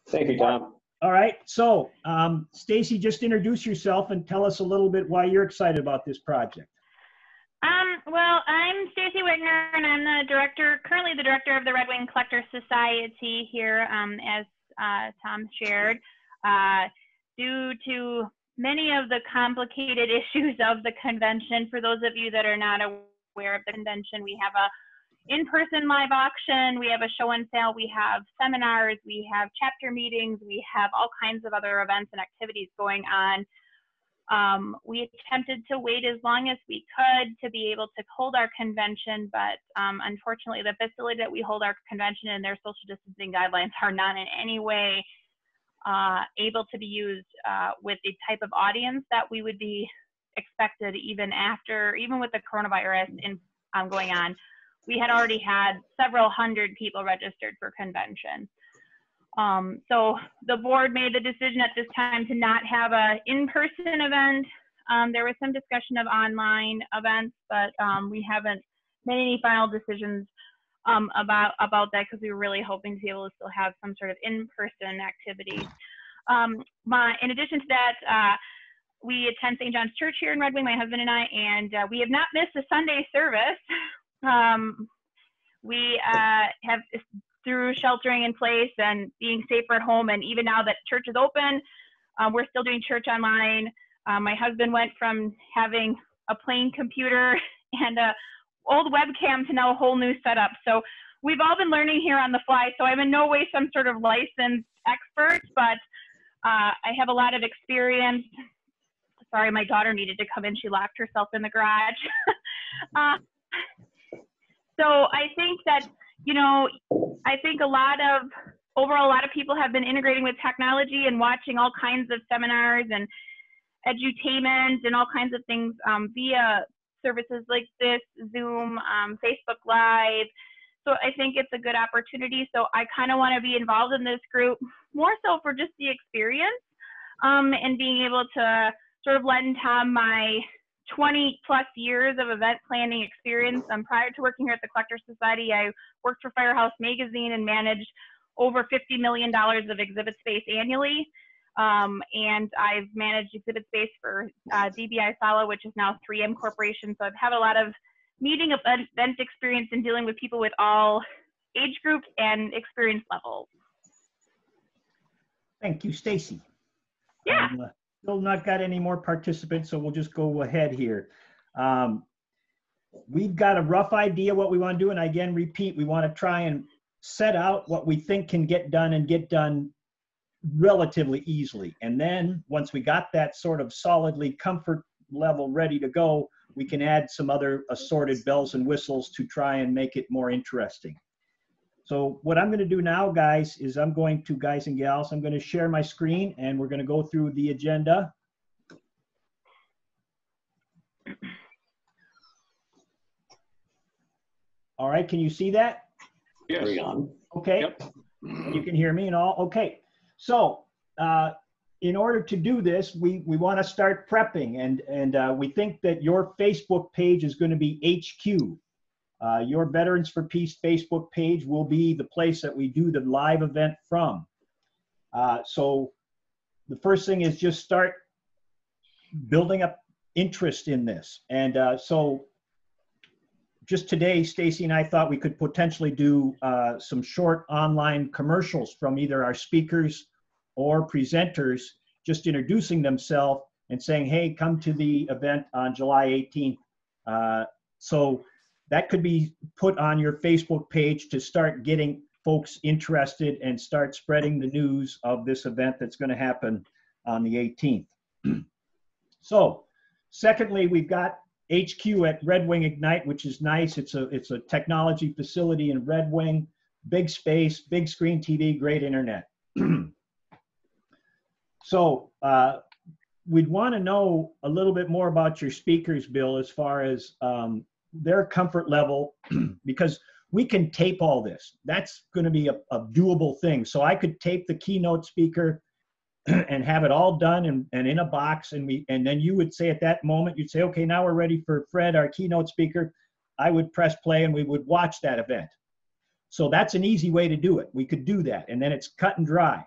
Thank you, Tom. All right. So, Stacy, just introduce yourself and tell us a little bit why you're excited about this project. Well, I'm Stacy Wagner, and I'm currently the director of the Red Wing Collector Society here, as Tom shared. Due to many of the complicated issues of the convention, for those of you that are not aware of the convention, we have a in-person live auction, we have a show and sale, we have seminars, we have chapter meetings, we have all kinds of other events and activities going on. We attempted to wait as long as we could to be able to hold our convention, but unfortunately the facility that we hold our convention in, their social distancing guidelines are not in any way able to be used with the type of audience that we would be expected even with the coronavirus going on. We had already had several hundred people registered for convention. So the board made the decision at this time to not have an in-person event. There was some discussion of online events, but we haven't made any final decisions about that, because we were really hoping to be able to still have some sort of in-person activity. In addition to that, we attend St. John's Church here in Red Wing, my husband and I, and we have not missed a Sunday service. We have, through sheltering in place and being safer at home, and even now that church is open, we're still doing church online. My husband went from having a plain computer and a old webcam to now a whole new setup. So we've all been learning here on the fly. So I'm in no way some sort of licensed expert, but I have a lot of experience. Sorry, my daughter needed to come in. She locked herself in the garage. So I think that, I think a lot of people have been integrating with technology and watching all kinds of seminars and edutainment and all kinds of things via services like this, Zoom, Facebook Live. So I think it's a good opportunity. So I kind of want to be involved in this group, more so for just the experience and being able to sort of lend Tom my 20 plus years of event planning experience. Prior to working here at the Collector Society, I worked for Firehouse Magazine and managed over $50 million of exhibit space annually. And I've managed exhibit space for DBI Sala, which is now 3M Corporation. So I've had a lot of meeting event experience in dealing with people with all age groups and experience levels. Thank you, Stacy. Yeah. Still not got any more participants, so we'll just go ahead here. We've got a rough idea what we want to do, and I again repeat, we want to try and set out what we think can get done and get done relatively easily. And then once we got that sort of solidly comfort level ready to go, we can add some other assorted bells and whistles to try and make it more interesting. So what I'm going to do now, guys, is guys and gals, I'm going to share my screen and we're going to go through the agenda. All right, can you see that? Yes. Okay, yep. You can hear me and all? Okay, so in order to do this, we want to start prepping, and we think that your Facebook page is going to be HQ. Your Veterans for Peace Facebook page will be the place that we do the live event from. So the first thing is just start building up interest in this. And so just today, Stacy and I thought we could potentially do some short online commercials from either our speakers or presenters, just introducing themselves and saying, hey, come to the event on July 18th. So that could be put on your Facebook page to start getting folks interested and start spreading the news of this event that's going to happen on the 18th. So, secondly, we've got HQ at Red Wing Ignite, which is nice. It's a technology facility in Red Wing, big space, big screen TV, great internet. So, we'd want to know a little bit more about your speakers, Bill, as far as their comfort level, because we can tape all this. That's going to be a doable thing. So I could tape the keynote speaker and have it all done and in a box, and then you would say at that moment, you'd say, okay, now we're ready for Fred, our keynote speaker. I would press play and we would watch that event. So that's an easy way to do it. We could do that, and then it's cut and dry.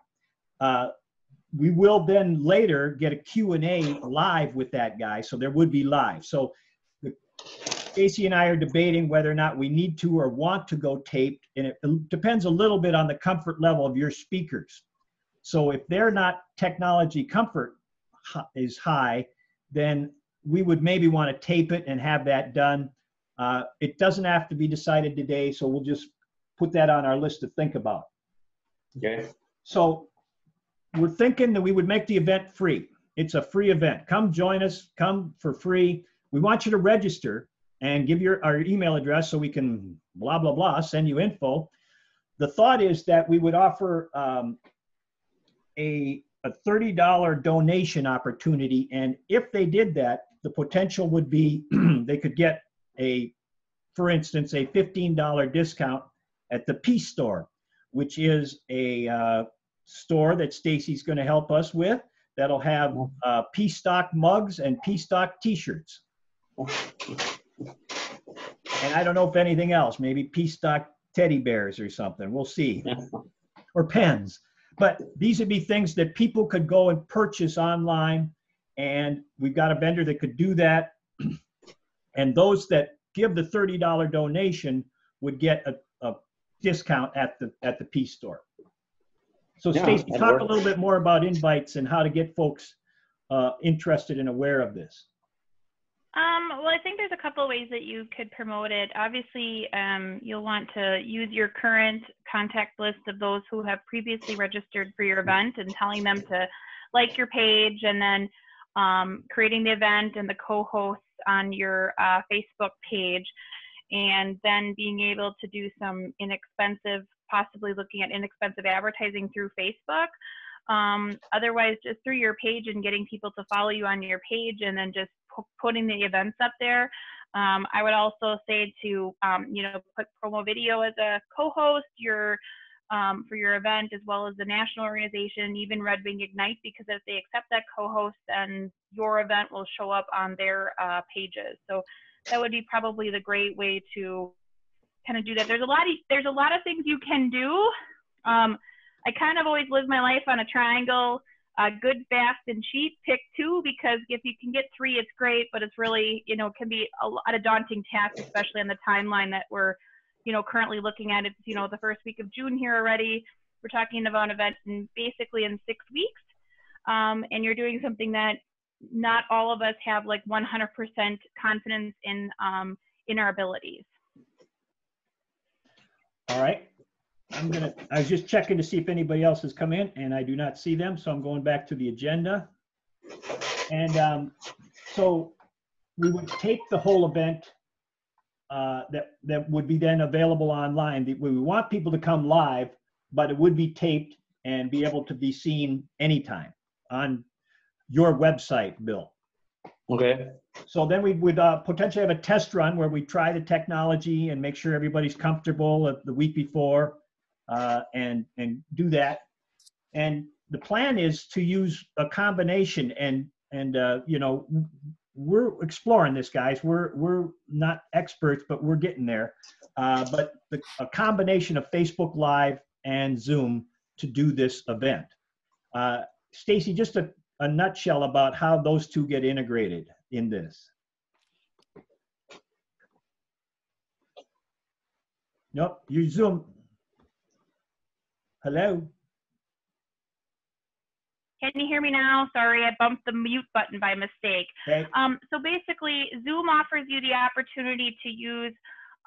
we will then later get a Q&A live with that guy, so there would be live. So Stacy and I are debating whether or not we need to or want to go taped, and it depends a little bit on the comfort level of your speakers. So if they're not technology comfort is high, then we would maybe want to tape it and have that done. It doesn't have to be decided today, so we'll just put that on our list to think about. Okay. So we're thinking that we would make the event free. It's a free event. Come join us, come for free. We want you to register and give our email address so we can blah, blah, blah, send you info. The thought is that we would offer a $30 donation opportunity. And if they did that, the potential would be they could get for instance, a $15 discount at the Peace Store, which is a store that Stacy's going to help us with. That'll have PeaceStock mugs and PeaceStock t-shirts. And I don't know if anything else, maybe PeaceStock teddy bears or something. We'll see. Or pens. But these would be things that people could go and purchase online. And we've got a vendor that could do that. And those that give the $30 donation would get a discount at the Peace Store. So Stacy, talk a little bit more about invites and how to get folks interested and aware of this. Well, I think there's a couple of ways that you could promote it. Obviously, you'll want to use your current contact list of those who have previously registered for your event and telling them to like your page, and then creating the event and the co-hosts on your Facebook page, and then being able to do some inexpensive, possibly looking at inexpensive advertising through Facebook. Otherwise, just through your page and getting people to follow you on your page, and then just putting the events up there. I would also say to, put promo video as a co-host for your event, as well as the national organization, even Red Wing Ignite, because if they accept that co-host, then your event will show up on their pages. So that would be probably the great way to kind of do that. There's a lot of things you can do. I kind of always live my life on a triangle: good, fast, and cheap. Pick two, because if you can get three, it's great, but it's really, can be a lot of daunting task, especially on the timeline that we're, currently looking at. It's, the first week of June here already. We're talking about an event basically in 6 weeks. And you're doing something that not all of us have like 100% confidence in our abilities. All right. I was just checking to see if anybody else has come in, and I do not see them. So I'm going back to the agenda. And so we would tape the whole event that would be then available online. We want people to come live, but it would be taped and be able to be seen anytime on your website, Bill. Okay. So then we would potentially have a test run where we try the technology and make sure everybody's comfortable the week before, and do that. And the plan is to use a combination, and we're exploring this, guys. We're not experts, but we're getting there. But a combination of Facebook Live and Zoom to do this event. Stacy, just a nutshell about how those two get integrated in this. Nope, you Zoom. Hello? Can you hear me now? Sorry, I bumped the mute button by mistake. Okay. So basically, Zoom offers you the opportunity to use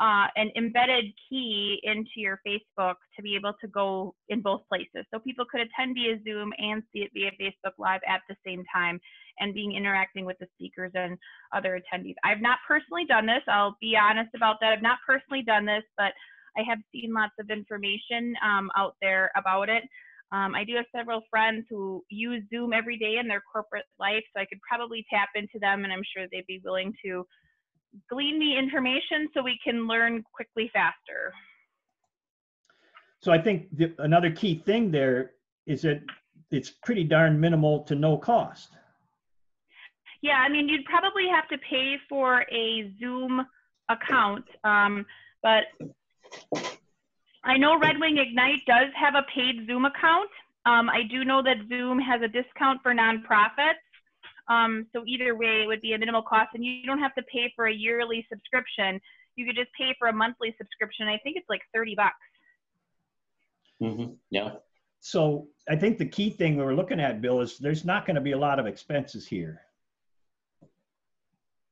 an embedded key into your Facebook to be able to go in both places. So people could attend via Zoom and see it via Facebook Live at the same time, and interacting with the speakers and other attendees. I've not personally done this. I'll be honest about that. I've not personally done this, but I have seen lots of information out there about it. I do have several friends who use Zoom every day in their corporate life, so I could probably tap into them, and I'm sure they'd be willing to glean the information so we can learn quickly faster. So I think another key thing there is that it's pretty darn minimal to no cost. Yeah, I mean, you'd probably have to pay for a Zoom account, but I know Red Wing Ignite does have a paid Zoom account. I do know that Zoom has a discount for nonprofits. So either way, it would be a minimal cost, and you don't have to pay for a yearly subscription. You could just pay for a monthly subscription. I think it's like $30. Yeah. So I think the key thing we're looking at, Bill, is there's not going to be a lot of expenses here.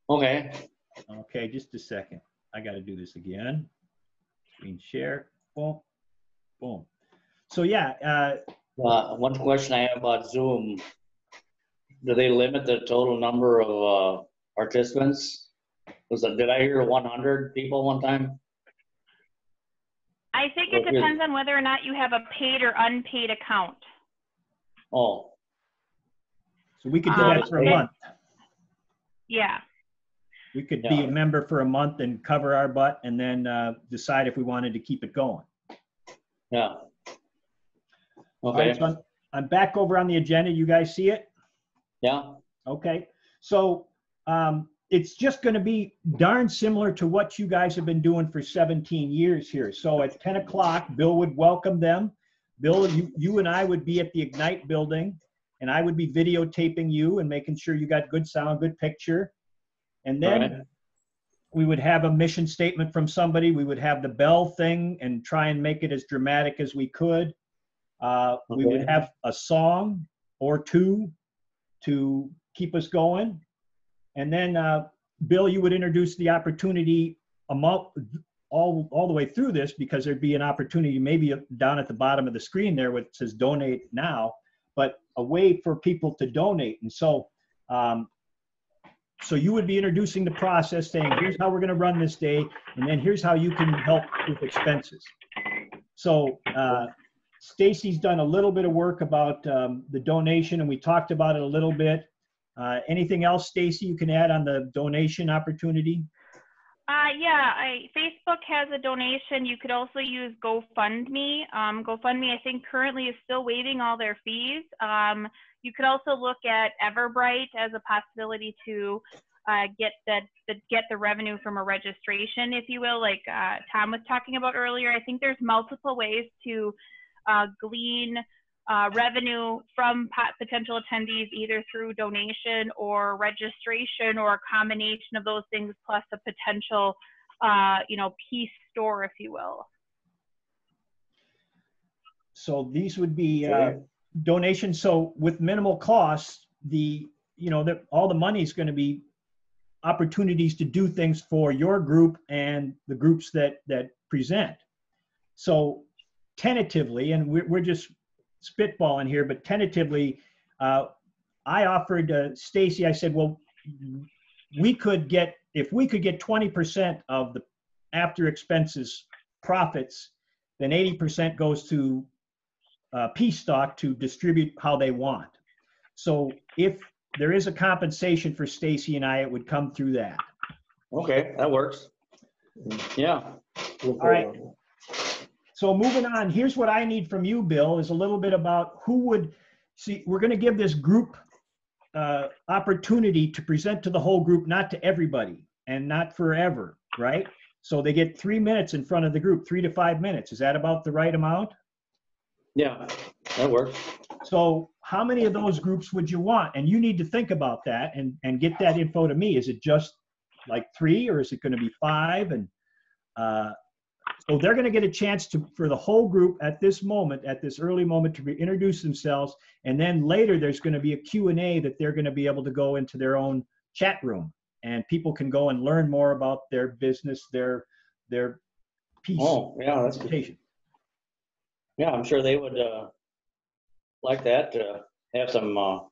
Okay. Okay, just a second. I got to do this again. Screen share. Boom. Boom. So yeah. One question I have about Zoom, do they limit the total number of participants? Did I hear 100 people one time? I think it depends on whether or not you have a paid or unpaid account. Oh. So we could do that for a month. Yeah. We could be a member for a month and cover our butt, and then decide if we wanted to keep it going. Yeah. Okay. All right, so I'm back over on the agenda. You guys see it? Yeah. Okay. So it's just going to be darn similar to what you guys have been doing for 17 years here. So at 10 o'clock, Bill would welcome them. Bill, you and I would be at the Ignite building, and I would be videotaping you and making sure you got good sound, good picture. And then we would have a mission statement from somebody. We would have the bell thing and try and make it as dramatic as we could. We would have a song or two to keep us going. And then, Bill, you would introduce the opportunity all the way through this, because there'd be an opportunity maybe down at the bottom of the screen there where it says donate now, but a way for people to donate. And so, so you would be introducing the process, saying, here's how we're going to run this day, and then here's how you can help with expenses. So Stacy's done a little bit of work about the donation, and we talked about it a little bit. Anything else, Stacy, you can add on the donation opportunity? Yeah, Facebook has a donation. You could also use GoFundMe. GoFundMe, I think, currently is still waiving all their fees. You could also look at Everbright as a possibility to get the revenue from a registration, if you will, like Tom was talking about earlier. I think there's multiple ways to glean revenue from potential attendees, either through donation or registration, or a combination of those things, plus a potential, Peace store, if you will. So these would be donations. So with minimal costs, all the money is going to be opportunities to do things for your group and the groups that present. So tentatively, and we're just spitballing here, but tentatively, I offered Stacy, I said, well, if we could get 20% of the after expenses profits, then 80% goes to PeaceStock to distribute how they want. So if there is a compensation for Stacy and I, it would come through that. Okay, that works. Yeah. All right. So moving on, here's what I need from you, Bill, is a little bit about who would see. We're going to give this group opportunity to present to the whole group, not to everybody and not forever, right? So they get 3 minutes in front of the group, 3 to 5 minutes. Is that about the right amount? Yeah, that works. So how many of those groups would you want? And you need to think about that and get that info to me. Is it just like 3, or is it going to be 5? And so they're going to get a chance for the whole group at this early moment, to introduce themselves. And then later there's going to be a Q&A that they're going to be able to go into their own chat room, and people can go and learn more about their business, their piece. Oh, yeah, that's good. Yeah, I'm sure they would like that, to have some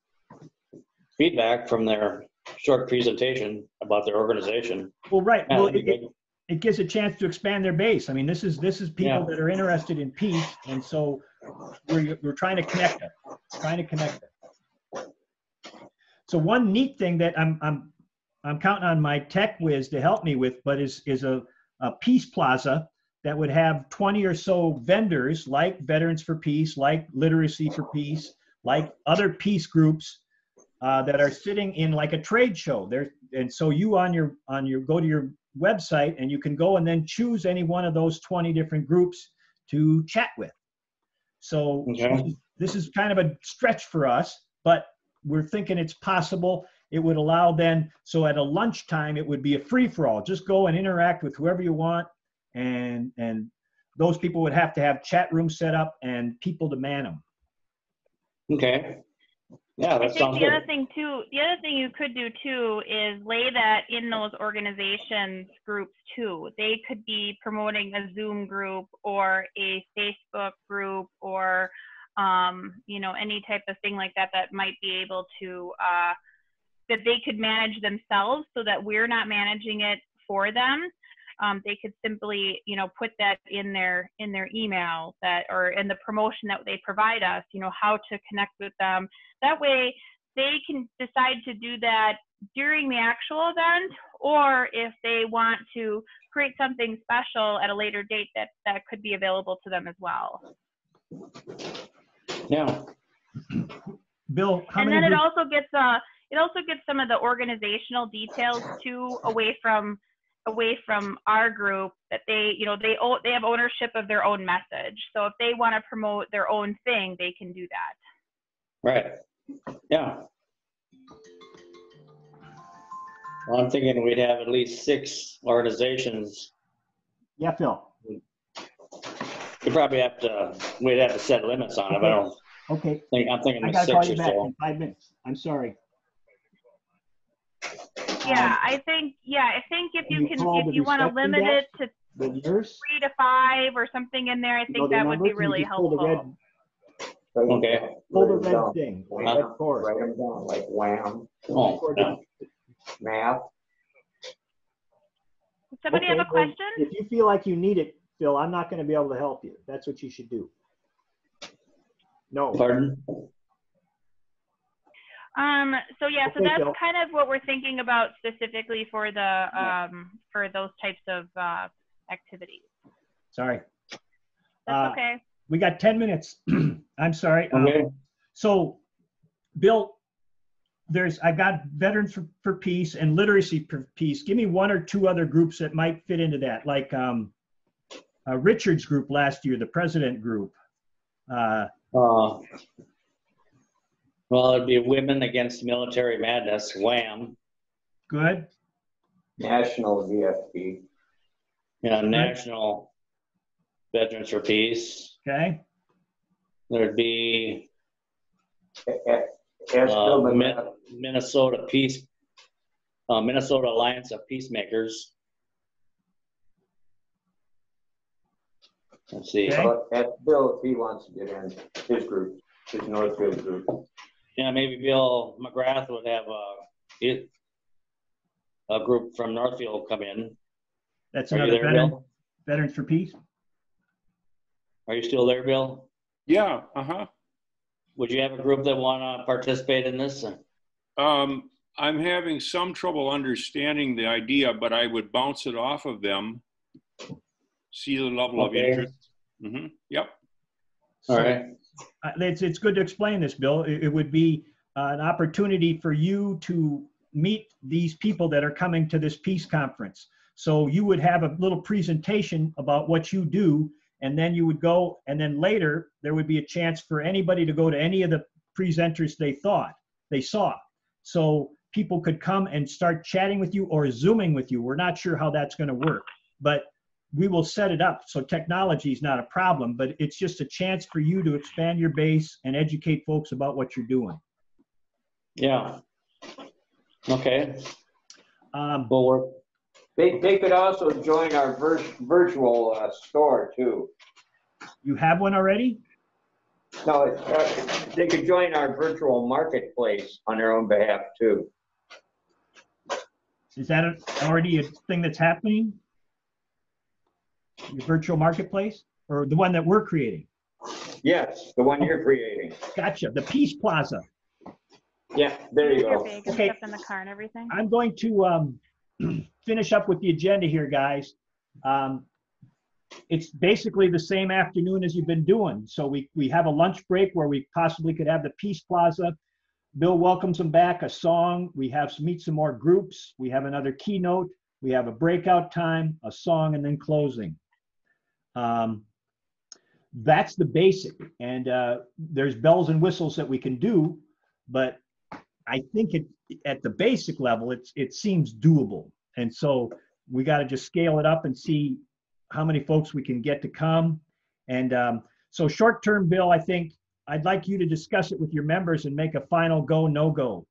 feedback from their short presentation about their organization. Well, right. Yeah, well, it gives a chance to expand their base. I mean, this is people that are interested in peace, and so we're trying to connect them. So one neat thing that I'm counting on my tech whiz to help me with, but is a Peace Plaza that would have 20 or so vendors, like Veterans for Peace, like Literacy for Peace, like other peace groups that are sitting in like a trade show there. And so you go to your website, and you can go and then choose any one of those 20 different groups to chat with. So Okay. this is kind of a stretch for us, but we're thinking it's possible. It would allow then, so at a lunchtime, it would be a free-for-all. Just go and interact with whoever you want, and those people would have to have chat rooms set up and people to man them. Okay. Yeah, I that think sounds the other good. thing too, the other thing you could do too is lay that in those organizations groups too. They could be promoting a Zoom group or a Facebook group or you know, any type of thing like that that might be able to that they could manage themselves so that we're not managing it for them. They could simply, you know, put that in their email that, or in the promotion that they provide us, you know, how to connect with them. That way they can decide to do that during the actual event, or if they want to create something special at a later date that could be available to them as well. Yeah. Bill, how And many then it groups? also gets some of the organizational details too away from our group, that they, you know, they have ownership of their own message. So if they want to promote their own thing, they can do that. Right. Yeah. Well, I'm thinking we'd have at least 6 organizations. Yeah, Phil. We'd have to set limits on it, but I don't Okay. think, I'm thinking I of gotta call 6 you or back so. in 5 minutes. I'm sorry. Yeah, I think if you call the if you want to reception limit it desk, to the nurse, 3 to 5 or something in there, I you know think their that would number, be can you really just pull the helpful. red, Okay. pull the red thing, Wham, red chorus. write them down, like wham, Oh, yeah. math. Does somebody Okay, have a well, question? if you feel like you need it, Phil, I'm not gonna be able to help you. That's what you should do. No. Pardon? So yeah, so Okay, that's Phil. kind of what we're thinking about specifically for the for those types of activities. Sorry. That's okay. We got 10 minutes. I'm sorry. Okay. So, Bill, I've got Veterans for Peace and Literacy for Peace. Give me 1 or 2 other groups that might fit into that, like Richard's group last year, the President group. Well, it'd be Women Against Military Madness, WHAM. Good. National VFP. Yeah, National Veterans for Peace. Okay. There'd be Minnesota Minnesota Alliance of Peacemakers. Let's see. Okay. Ask Bill if he wants to get in his group, his Northfield group. Yeah, maybe Bill McGrath would have a group from Northfield come in. That's Are you another there, Bill? Veterans for Peace. Are you still there, Bill? Yeah, uh-huh. Would you have a group that want to participate in this? I'm having some trouble understanding the idea, but I would bounce it off of them, see the level of interest. Mm-hmm. Yep. All right. It's good to explain this, Bill. It would be an opportunity for you to meet these people that are coming to this peace conference. So you would have a little presentation about what you do, and then you would go, and then later there would be a chance for anybody to go to any of the presenters they saw. So people could come and start chatting with you or Zooming with you. We're not sure how that's going to work, but we will set it up. So technology is not a problem, but it's just a chance for you to expand your base and educate folks about what you're doing. Yeah. Okay. They could also join our virtual store too. You have one already? No, they could join our virtual marketplace on their own behalf too. Is that already a thing that's happening? Your virtual marketplace, or the one that we're creating? Yes, the one you're creating. Gotcha. The Peace Plaza. Yeah, there you go. Okay. Stuff in the car and everything. I'm going to finish up with the agenda here, guys. It's basically the same afternoon as you've been doing. So we have a lunch break where we possibly could have the Peace Plaza. Bill welcomes them back, a song. We have to meet some more groups. We have another keynote. We have a breakout time, a song, and then closing. that's the basic. And there's bells and whistles that we can do, but I think at the basic level, it seems doable. And so we got to just scale it up and see how many folks we can get to come. And so short-term, Bill, I think I'd like you to discuss it with your members and make a final go, no go.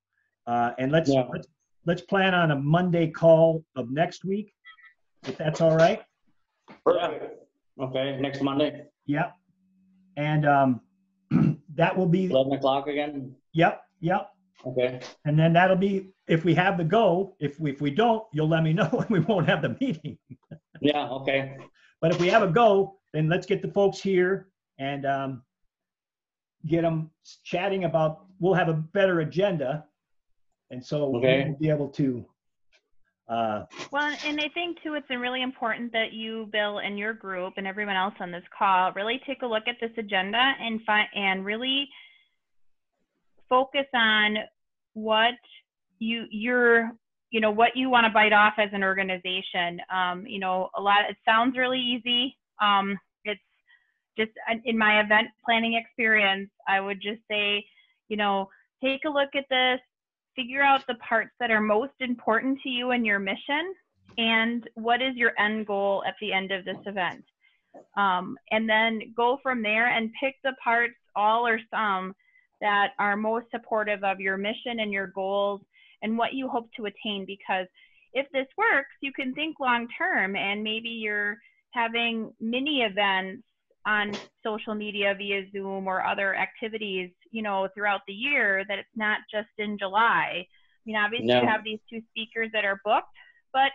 And let's plan on a Monday call of next week, if that's all right. Perfect. Okay, next Monday, Yep. And that will be 11 o'clock again? Yep. Okay. And then that'll be, if we have the go. If we don't, you'll let me know and we won't have the meeting. Yeah, okay. But if we have a go, then let's get the folks here and get them chatting about, we'll have a better agenda. And so we'll be able to. Well, and I think too, it's really important that you, Bill, and your group and everyone else on this call really take a look at this agenda and really focus on what what you want to bite off as an organization. It sounds really easy. It's just in my event planning experience, I would just say, take a look at this, figure out the parts that are most important to you and your mission, and what is your end goal at the end of this event. And then go from there and pick the parts, all or some, that are most supportive of your mission and your goals and what you hope to attain. Because if this works, you can think long term, and maybe you're having mini events on social media via Zoom or other activities, throughout the year, that it's not just in July. I mean, obviously you have these 2 speakers that are booked, but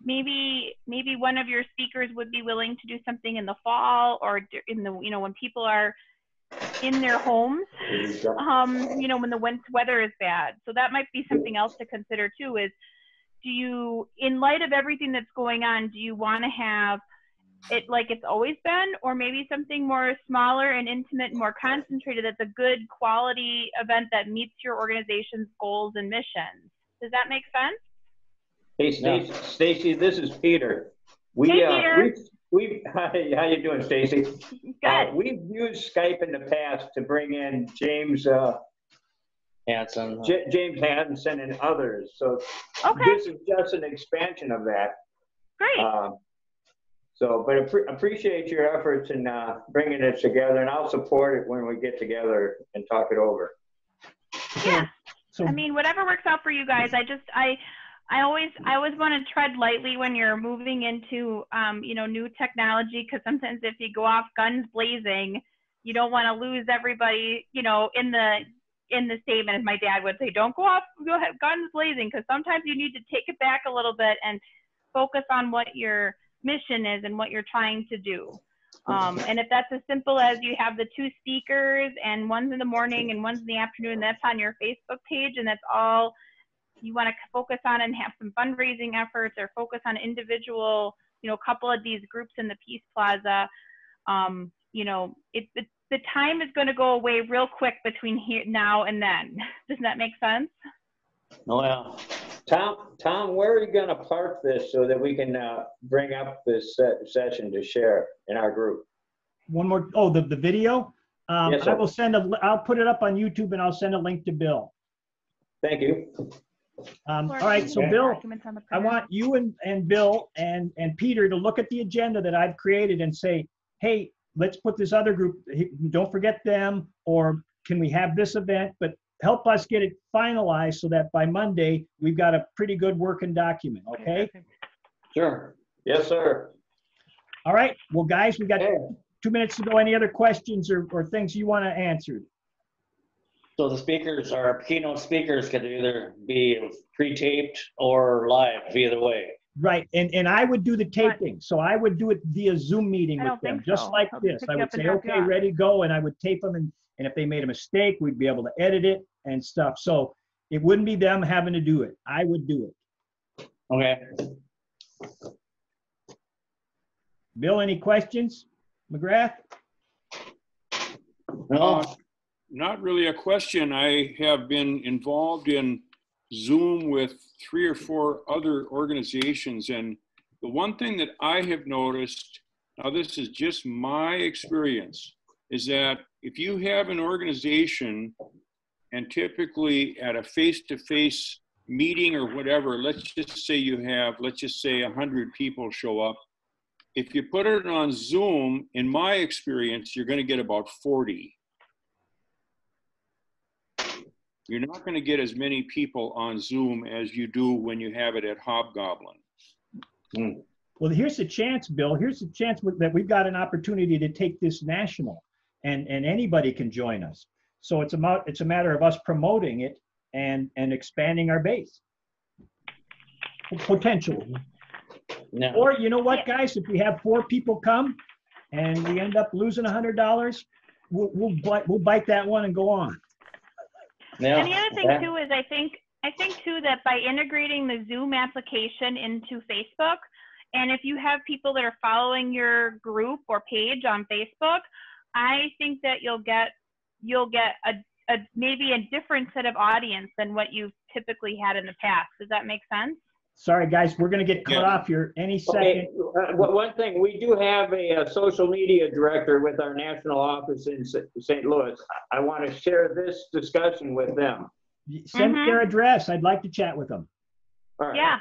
maybe one of your speakers would be willing to do something in the fall, or in the, when people are in their homes, when the weather is bad. So that might be something else to consider too, is in light of everything that's going on, do you want to have it like it's always been, or maybe something more smaller and intimate, more concentrated, that's a good quality event that meets your organization's goals and missions? Does that make sense? Hey, Stacy, this is Peter. Peter. How you doing, Stacy? Good. We've used Skype in the past to bring in James Hanson. James Hanson and others. So this is just an expansion of that. Great. But appreciate your efforts in bringing it together, and I'll support it when we get together and talk it over. Yeah. So, I mean, whatever works out for you guys. I always want to tread lightly when you're moving into, new technology, because sometimes if you go off guns blazing, you don't want to lose everybody, in the statement, as my dad would say, don't go ahead guns blazing, because sometimes you need to take it back a little bit and focus on what your mission is and what you're trying to do. And if that's as simple as you have the 2 speakers, and one's in the morning and one's in the afternoon, that's on your Facebook page, and that's all you want to focus on, and have some fundraising efforts, or focus on individual, couple of these groups in the Peace Plaza, the time is going to go away real quick between here now and then. Does that make sense? Oh, yeah. Tom, where are you going to park this so that we can bring up this session to share in our group? One more. Oh, the video. Yes, I will I'll put it up on YouTube, and I'll send a link to Bill. Thank you. All right, so Bill, I want you and Bill and Peter to look at the agenda that I've created and say, hey, let's put this other group, don't forget them, or can we have this event? But help us get it finalized so that by Monday, we've got a pretty good working document, okay? Sure. Yes, sir. All right, well, guys, we got 2 minutes to go. Any other questions or things you want to answer? So the speakers, our keynote speakers, could either be pre-taped or live, either way. Right, and I would do the taping. So I would do it via Zoom meeting with them, just like this. I would say, okay, ready, go, and I would tape them, and if they made a mistake, we'd be able to edit it and stuff. So it wouldn't be them having to do it. I would do it. Okay. Bill, any questions? McGrath? No. Not really a question. I have been involved in Zoom with 3 or 4 other organizations, and the one thing that I have noticed, now this is just my experience, is that if you have an organization and typically at a face-to-face meeting or whatever, let's just say you have, let's just say 100 people show up. If you put it on Zoom, in my experience, you're going to get about 40. You're not going to get as many people on Zoom as you do when you have it at Hobgoblin. Well, here's a chance, Bill. Here's a chance that we've got an opportunity to take this national, and anybody can join us. So it's a matter of us promoting it and expanding our base. Potentially. No. Or you know what, guys? If we have 4 people come and we end up losing $100, we'll bite that one and go on. Yeah. And the other thing too is I think too that by integrating the Zoom application into Facebook, and if you have people that are following your group or page on Facebook, I think that you'll get a maybe a different set of audience than what you've typically had in the past. Does that make sense? Sorry, guys, we're going to get cut off here any second. Okay, one thing, we do have a social media director with our national office in St. Louis. I want to share this discussion with them. Send me their address. I'd like to chat with them. All right. Yeah.